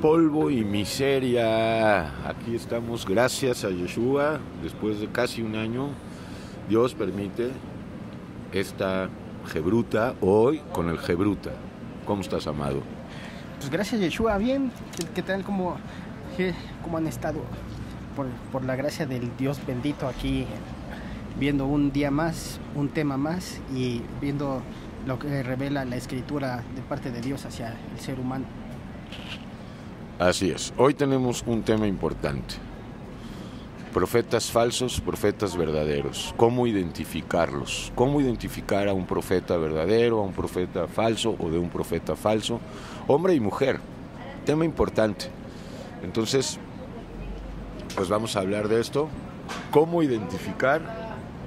polvo y miseria. Aquí estamos, gracias a Yeshua, después de casi un año. Dios permite esta Gebruta hoy con el Gebruta. ¿Cómo estás, amado? Pues gracias, Yeshua, bien. ¿Qué tal? ¿Cómo han estado? Por la gracia del Dios bendito, aquí viendo un día más, un tema más, y viendo lo que revela la Escritura de parte de Dios hacia el ser humano. Así es. Hoy tenemos un tema importante. Profetas falsos, profetas verdaderos. ¿Cómo identificarlos? ¿Cómo identificar a un profeta verdadero, a un profeta falso o de un profeta falso? Hombre y mujer. Tema importante. Entonces, pues vamos a hablar de esto. ¿Cómo identificar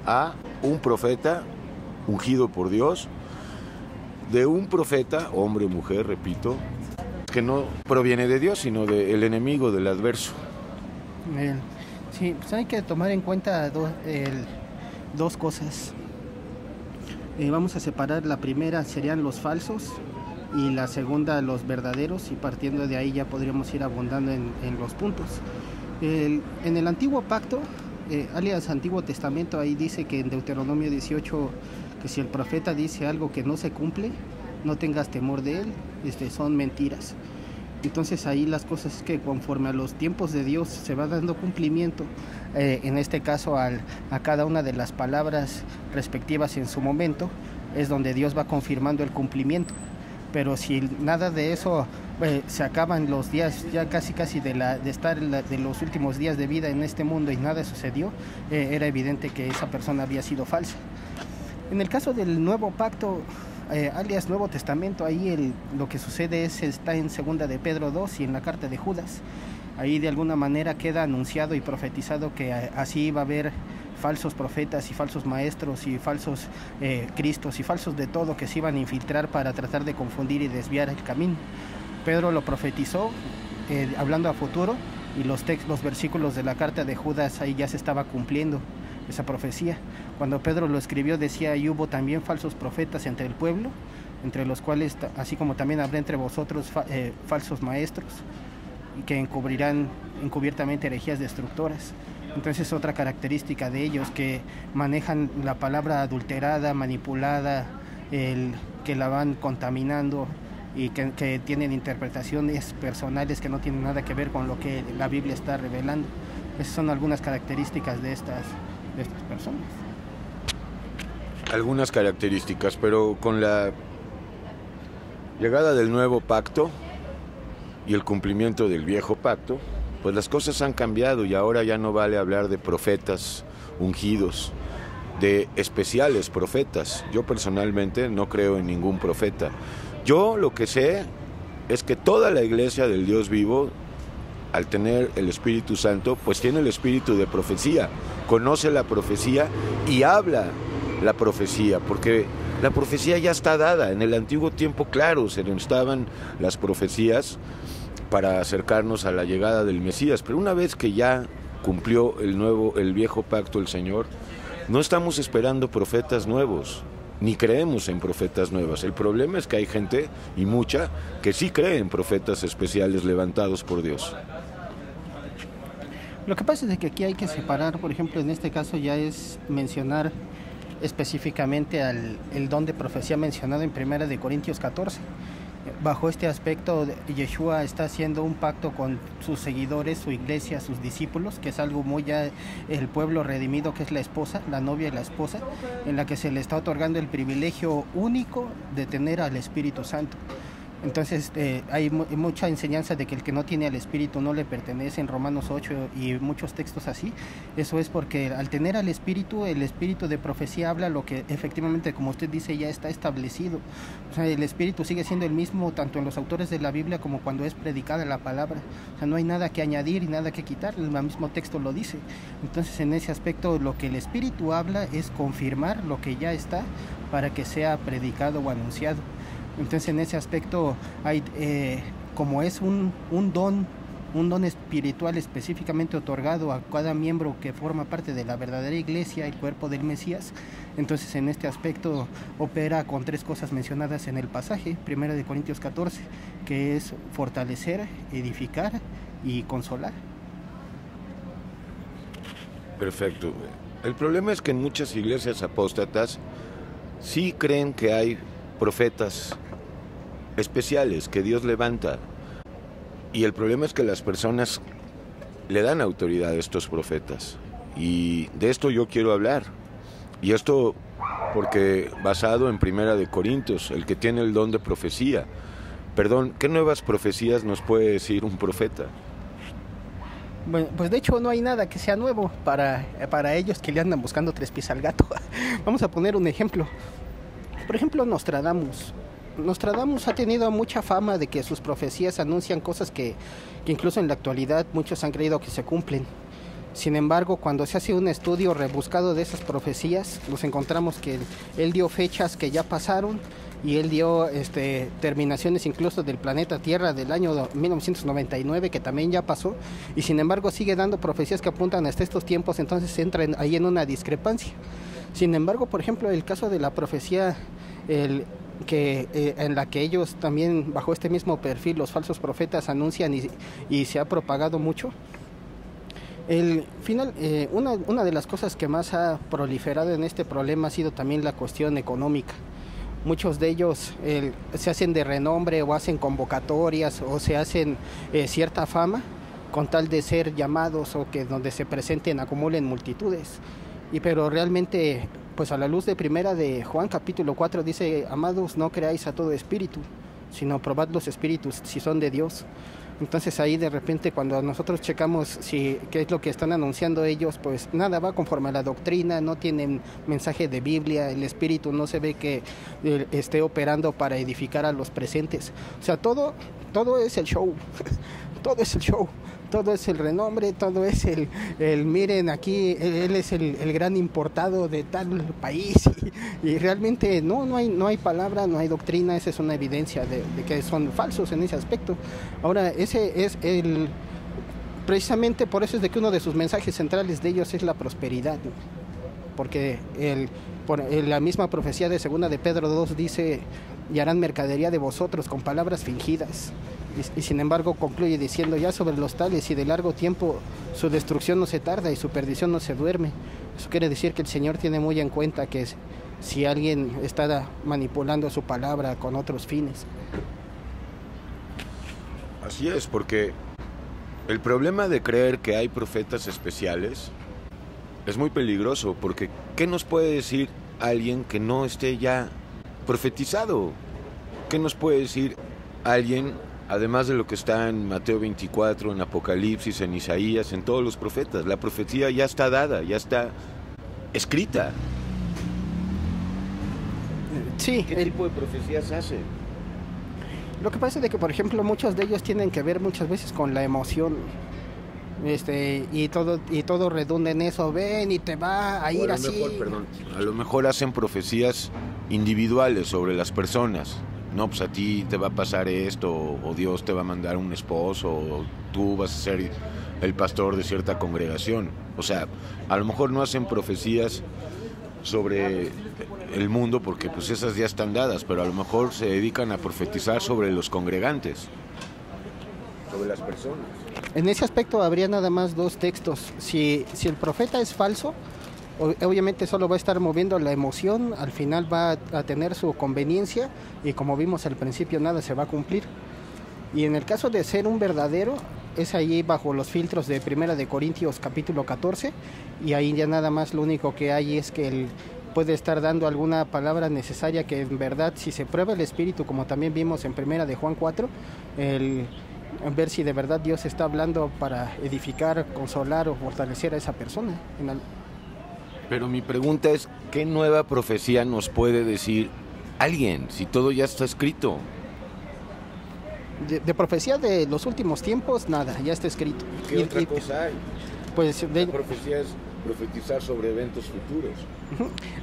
a un profeta ungido por Dios de un profeta, hombre o mujer, repito, que no proviene de Dios, sino del enemigo, del adverso? Bien. Sí, pues hay que tomar en cuenta dos cosas. Vamos a separar: la primera serían los falsos y la segunda los verdaderos, y partiendo de ahí ya podríamos ir abundando en los puntos. En el Antiguo Pacto, alias Antiguo Testamento, ahí dice que en Deuteronomio 18, que si el profeta dice algo que no se cumple, no tengas temor de él, son mentiras. Entonces ahí las cosas es que conforme a los tiempos de Dios se va dando cumplimiento, en este caso a cada una de las palabras respectivas en su momento, es donde Dios va confirmando el cumplimiento. Pero si nada de eso, se acaban los días ya casi de estar de los últimos días de vida en este mundo y nada sucedió, era evidente que esa persona había sido falsa. En el caso del Nuevo Pacto, alias Nuevo Testamento, ahí lo que sucede está en 2 de Pedro 2 y en la carta de Judas. Ahí de alguna manera queda anunciado y profetizado que así va a haber falsos profetas y falsos maestros y falsos cristos y falsos de todo que se iban a infiltrar para tratar de confundir y desviar el camino. Pedro lo profetizó hablando a futuro, y los versículos de la carta de Judas ahí ya se estaba cumpliendo esa profecía. Cuando Pedro lo escribió decía: y hubo también falsos profetas entre el pueblo, entre los cuales, así como también habrá entre vosotros falsos maestros, y que encubrirán encubiertamente herejías destructoras. Entonces, otra característica de ellos, que manejan la palabra adulterada, manipulada, que la van contaminando, y que tienen interpretaciones personales que no tienen nada que ver con lo que la Biblia está revelando. Esas son algunas características de estas personas. Algunas características, pero con la llegada del Nuevo Pacto y el cumplimiento del Viejo Pacto, pues las cosas han cambiado, y ahora ya no vale hablar de profetas ungidos, de especiales profetas. Yo personalmente no creo en ningún profeta. Yo lo que sé es que toda la iglesia del Dios vivo, al tener el Espíritu Santo, pues tiene el espíritu de profecía, conoce la profecía y habla la profecía, porque la profecía ya está dada. En el antiguo tiempo, claro, se nos daban las profecías para acercarnos a la llegada del Mesías, pero una vez que ya cumplió el viejo pacto el Señor, no estamos esperando profetas nuevos, ni creemos en profetas nuevas. El problema es que hay gente, y mucha, que sí cree en profetas especiales levantados por Dios. Lo que pasa es que aquí hay que separar, por ejemplo, en este caso ya es mencionar específicamente el don de profecía mencionado en 1 Corintios 14. Bajo este aspecto, Yeshua está haciendo un pacto con sus seguidores, su iglesia, sus discípulos, que es algo muy ya el pueblo redimido, que es la esposa, la novia y la esposa, en la que se le está otorgando el privilegio único de tener al Espíritu Santo. Entonces hay mucha enseñanza de que el que no tiene al Espíritu no le pertenece en Romanos 8 y muchos textos así. Eso es porque al tener al Espíritu, el Espíritu de profecía habla lo que efectivamente, como usted dice, ya está establecido. O sea, el Espíritu sigue siendo el mismo tanto en los autores de la Biblia como cuando es predicada la palabra. O sea, no hay nada que añadir y nada que quitar, el mismo texto lo dice. Entonces, en ese aspecto, lo que el Espíritu habla es confirmar lo que ya está para que sea predicado o anunciado. Entonces, en ese aspecto hay, como es un don espiritual específicamente otorgado a cada miembro que forma parte de la verdadera iglesia, el cuerpo del Mesías. Entonces, en este aspecto opera con tres cosas mencionadas en el pasaje, 1 Corintios 14, que es fortalecer, edificar y consolar. Perfecto. El problema es que en muchas iglesias apóstatas sí creen que hay profetas especiales que Dios levanta. Y el problema es que las personas le dan autoridad a estos profetas. Y de esto yo quiero hablar. Y esto porque basado en Primera de Corintios, el que tiene el don de profecía. Perdón, ¿qué nuevas profecías nos puede decir un profeta? Bueno, pues de hecho no hay nada que sea nuevo para ellos que le andan buscando tres pies al gato. Vamos a poner un ejemplo. Por ejemplo, Nostradamus. Nostradamus ha tenido mucha fama de que sus profecías anuncian cosas que incluso en la actualidad muchos han creído que se cumplen. Sin embargo, cuando se hace un estudio rebuscado de esas profecías, nos encontramos que él dio fechas que ya pasaron y él dio terminaciones incluso del planeta Tierra del año 1999, que también ya pasó, y sin embargo sigue dando profecías que apuntan hasta estos tiempos, entonces entra ahí en una discrepancia. Sin embargo, por ejemplo, el caso de la profecía en la que ellos también, bajo este mismo perfil, los falsos profetas anuncian y se ha propagado mucho. Una de las cosas que más ha proliferado en este problema ha sido también la cuestión económica. Muchos de ellos se hacen de renombre o hacen convocatorias o se hacen cierta fama con tal de ser llamados o que donde se presenten acumulen multitudes. Pero realmente, pues a la luz de Primera de Juan capítulo 4 dice: amados, no creáis a todo espíritu, sino probad los espíritus si son de Dios. Entonces ahí de repente cuando nosotros checamos qué es lo que están anunciando ellos, pues nada va conforme a la doctrina, no tienen mensaje de Biblia, el espíritu no se ve que esté operando para edificar a los presentes. O sea, todo es el show, todo es el show, todo es el renombre, todo es el miren aquí, él es el gran importado de tal país y realmente no hay palabra, no hay doctrina. Esa es una evidencia de que son falsos en ese aspecto. Ahora, ese es precisamente por eso es de que uno de sus mensajes centrales de ellos es la prosperidad, ¿no? Porque la misma profecía de Segunda de Pedro 2 dice: y harán mercadería de vosotros con palabras fingidas. Y sin embargo concluye diciendo: ya sobre los tales y de largo tiempo su destrucción no se tarda y su perdición no se duerme. Eso quiere decir que el Señor tiene muy en cuenta que si alguien está manipulando su palabra con otros fines. Así es, porque el problema de creer que hay profetas especiales es muy peligroso, porque ¿qué nos puede decir alguien que no esté ya profetizado? ¿Qué nos puede decir alguien, además de lo que está en Mateo 24, en Apocalipsis, en Isaías, en todos los profetas? La profecía ya está dada, ya está escrita. Sí. ¿Qué tipo de profecías hace? Lo que pasa es de que, por ejemplo, muchos de ellos tienen que ver muchas veces con la emoción. Y todo redunda en eso: ven y te va a ir así. A lo mejor hacen profecías individuales sobre las personas. No, pues a ti te va a pasar esto, o Dios te va a mandar un esposo, o tú vas a ser el pastor de cierta congregación. O sea, a lo mejor no hacen profecías sobre el mundo, porque pues esas ya están dadas, pero a lo mejor se dedican a profetizar sobre los congregantes, sobre las personas. En ese aspecto habría nada más dos textos. Si el profeta es falso, obviamente solo va a estar moviendo la emoción, al final va a tener su conveniencia y, como vimos al principio, nada se va a cumplir. Y en el caso de ser un verdadero, es ahí bajo los filtros de Primera de Corintios capítulo 14, y ahí ya nada más lo único que hay es que él puede estar dando alguna palabra necesaria que en verdad, si se prueba el espíritu, como también vimos en Primera de Juan 4, ver si de verdad Dios está hablando para edificar, consolar o fortalecer a esa persona. Pero mi pregunta es: ¿qué nueva profecía nos puede decir alguien si todo ya está escrito? De profecía de los últimos tiempos, nada, ya está escrito. ¿Qué otra cosa hay? Pues la profecía es profetizar sobre eventos futuros.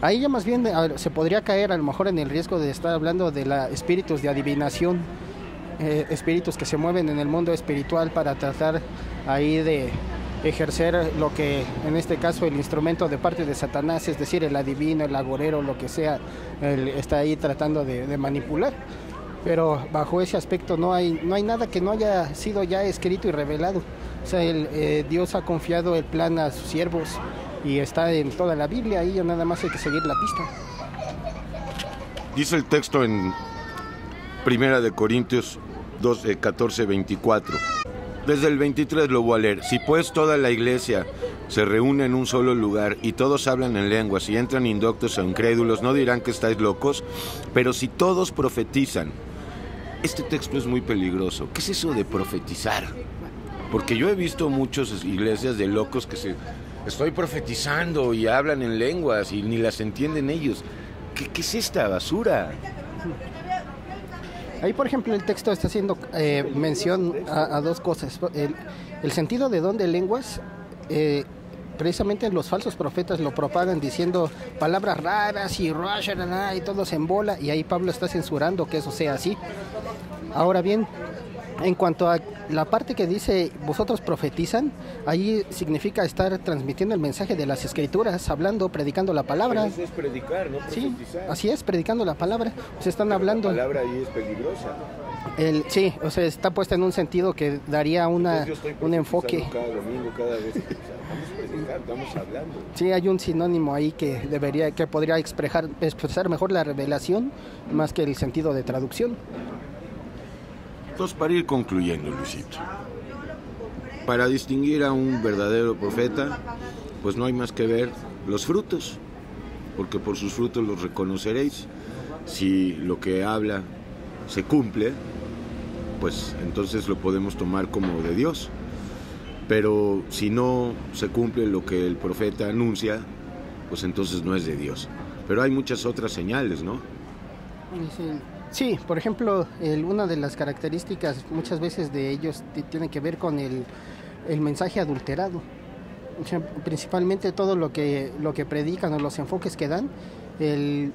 Ahí ya más bien se podría caer a lo mejor en el riesgo de estar hablando de espíritus de adivinación, espíritus que se mueven en el mundo espiritual para tratar ahí de ejercer lo que en este caso el instrumento de parte de Satanás, es decir, el adivino, el agorero, lo que sea, está ahí tratando de manipular. pero bajo ese aspecto no hay nada que no haya sido ya escrito y revelado. O sea, Dios ha confiado el plan a sus siervos y está en toda la Biblia, ahí ya nada más hay que seguir la pista. Dice el texto en Primera de Corintios 14, 24. Desde el 23 lo voy a leer. Si pues toda la iglesia se reúne en un solo lugar y todos hablan en lenguas y entran indoctos o incrédulos, no dirán que estáis locos, pero si todos profetizan. Este texto es muy peligroso. ¿Qué es eso de profetizar? Porque yo he visto muchas iglesias de locos que estoy profetizando y hablan en lenguas y ni las entienden ellos. ¿Qué es esta basura? Ahí, por ejemplo, el texto está haciendo mención a dos cosas. El sentido de don de lenguas, precisamente los falsos profetas lo propagan diciendo palabras raras y todo se embola, y ahí Pablo está censurando que eso sea así. Ahora bien, en cuanto a la parte que dice vosotros profetizan, ahí significa estar transmitiendo el mensaje de las escrituras, hablando, predicando la palabra. Pero eso es predicar, no profetizar. Sí, así es, predicando la palabra. Se están pero hablando. La palabra ahí es peligrosa. Sí, o sea, está puesta en un sentido que daría un enfoque. Cada domingo, cada vez. O sea, vamos a predicar, estamos hablando. Sí, hay un sinónimo ahí que podría expresar mejor la revelación más que el sentido de traducción. Entonces, para ir concluyendo, Luisito, para distinguir a un verdadero profeta, pues no hay más que ver los frutos, porque por sus frutos los reconoceréis. Si lo que habla se cumple, pues entonces lo podemos tomar como de Dios. Pero si no se cumple lo que el profeta anuncia, pues entonces no es de Dios. Pero hay muchas otras señales, ¿no? Sí, por ejemplo, una de las características muchas veces de ellos tiene que ver con el mensaje adulterado. O sea, principalmente todo lo que predican o los enfoques que dan, el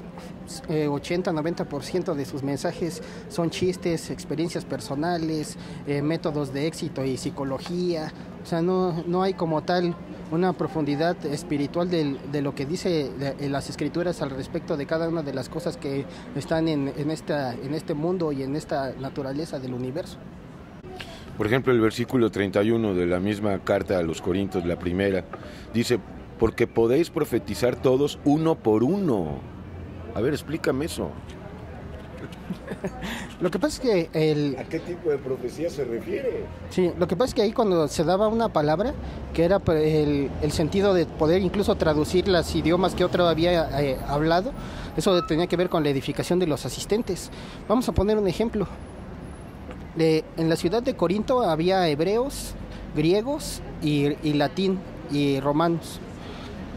80-90% de sus mensajes son chistes, experiencias personales, métodos de éxito y psicología. O sea, no hay como tal una profundidad espiritual de lo que dice las escrituras al respecto de cada una de las cosas que están en este mundo y en esta naturaleza del universo. Por ejemplo, el versículo 31 de la misma carta a los Corintios, la primera, dice, porque podéis profetizar todos uno por uno. A ver, explícame eso. Lo que pasa es que ¿A qué tipo de profecía se refiere? Sí, lo que pasa es que ahí cuando se daba una palabra, que era el sentido de poder incluso traducir los idiomas que otro había hablado, eso tenía que ver con la edificación de los asistentes. Vamos a poner un ejemplo. En la ciudad de Corinto había hebreos, griegos y latín y romanos.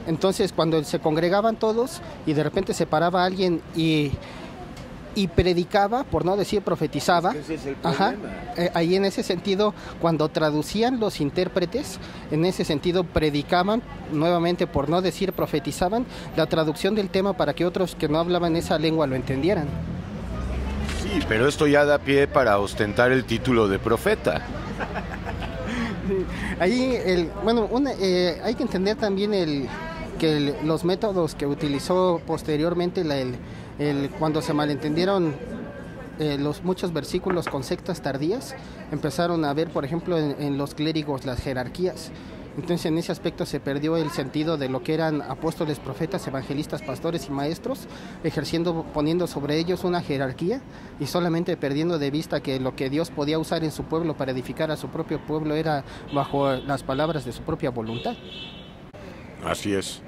Entonces, cuando se congregaban todos y de repente se paraba alguien y predicaba, por no decir profetizaba, ese es el problema. Ahí en ese sentido, cuando traducían los intérpretes, en ese sentido predicaban, nuevamente por no decir profetizaban, la traducción del tema para que otros que no hablaban esa lengua lo entendieran. Sí, pero esto ya da pie para ostentar el título de profeta. Ahí, hay que entender también los métodos que utilizó posteriormente cuando se malentendieron muchos versículos con sectas tardías, empezaron a ver, por ejemplo, en los clérigos las jerarquías. Entonces, en ese aspecto se perdió el sentido de lo que eran apóstoles, profetas, evangelistas, pastores y maestros, poniendo sobre ellos una jerarquía y solamente perdiendo de vista que lo que Dios podía usar en su pueblo para edificar a su propio pueblo era bajo las palabras de su propia voluntad. Así es.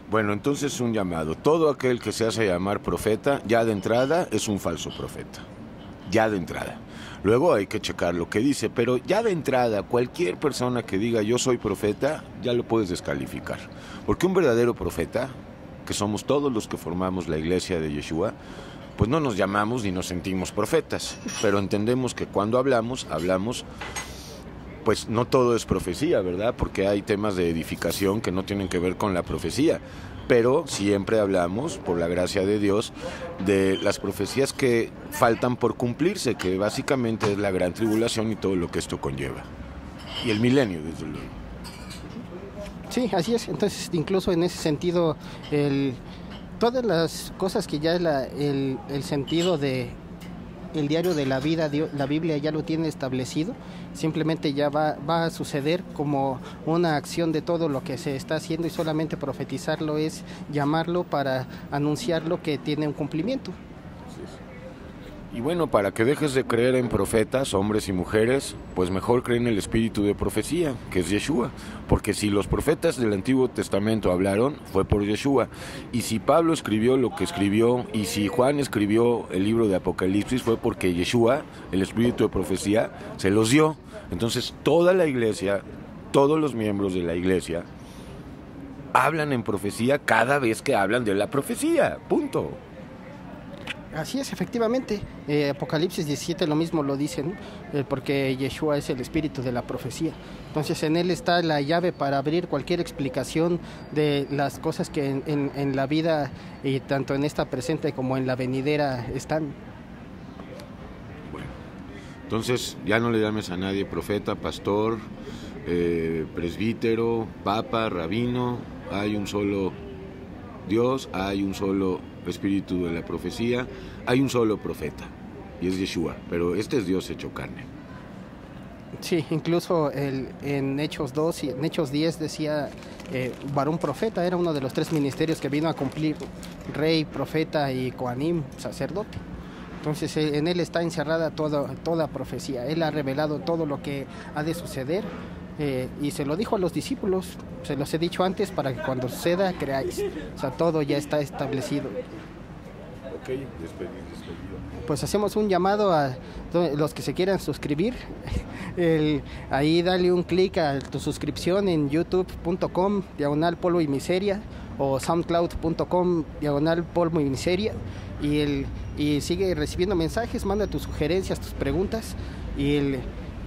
Bueno, entonces un llamado. Todo aquel que se hace llamar profeta, ya de entrada es un falso profeta. Ya de entrada. Luego hay que checar lo que dice, pero ya de entrada, cualquier persona que diga yo soy profeta, ya lo puedes descalificar. Porque un verdadero profeta, que somos todos los que formamos la iglesia de Yeshua, pues no nos llamamos ni nos sentimos profetas, pero entendemos que cuando hablamos, pues no todo es profecía, ¿verdad? Porque hay temas de edificación que no tienen que ver con la profecía. Pero siempre hablamos, por la gracia de Dios, de las profecías que faltan por cumplirse, que básicamente es la gran tribulación y todo lo que esto conlleva. Y el milenio, desde luego. Sí, así es. Entonces, incluso en ese sentido, todas las cosas que ya el sentido de el diario de la vida, la Biblia ya lo tiene establecido, simplemente ya va a suceder como una acción de todo lo que se está haciendo, y solamente profetizarlo es llamarlo para anunciarlo que tiene un cumplimiento. Y bueno, para que dejes de creer en profetas, hombres y mujeres, pues mejor cree en el espíritu de profecía, que es Yeshua. Porque si los profetas del Antiguo Testamento hablaron, fue por Yeshua. Y si Pablo escribió lo que escribió, y si Juan escribió el libro de Apocalipsis, fue porque Yeshua, el espíritu de profecía, se los dio. Entonces toda la iglesia, todos los miembros de la iglesia, hablan en profecía cada vez que hablan de la profecía. Punto. Así es, efectivamente. Apocalipsis 17 lo mismo lo dice, ¿no? Porque Yeshua es el espíritu de la profecía. Entonces en él está la llave para abrir cualquier explicación de las cosas que en la vida, y tanto en esta presente como en la venidera, están. Bueno, entonces ya no le llames a nadie profeta, pastor, presbítero, papa, rabino. Hay un solo Dios, hay un solo espíritu de la profecía, hay un solo profeta, y es Yeshua, pero este es Dios hecho carne. Sí, incluso en Hechos 2 y en Hechos 10 decía varón profeta, era uno de los 3 ministerios que vino a cumplir: rey, profeta y coanim, sacerdote. Entonces en él está encerrada toda profecía. Él ha revelado todo lo que ha de suceder, y se lo dijo a los discípulos. Se los he dicho antes para que cuando suceda creáis. O sea, todo ya está establecido. Ok, despedido. Pues hacemos un llamado a los que se quieran suscribir. Ahí dale un clic a tu suscripción en youtube.com/polvo y miseria o soundcloud.com/polvo y miseria, y sigue recibiendo mensajes, manda tus sugerencias, tus preguntas, y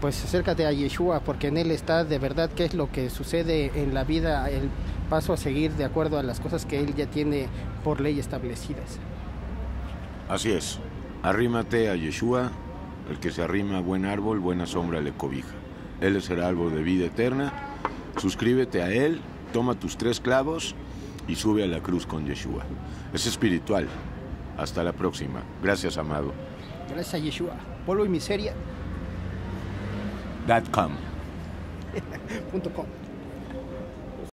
pues acércate a Yeshua, porque en él está de verdad qué es lo que sucede en la vida, el paso a seguir de acuerdo a las cosas que él ya tiene por ley establecidas. Así es, arrímate a Yeshua. El que se arrima a buen árbol, buena sombra le cobija. Él es el árbol de vida eterna. Suscríbete a él, toma tus 3 clavos y sube a la cruz con Yeshua. Es espiritual. Hasta la próxima. Gracias, amado. Gracias a Yeshua. Polvo y miseria. .com. .com.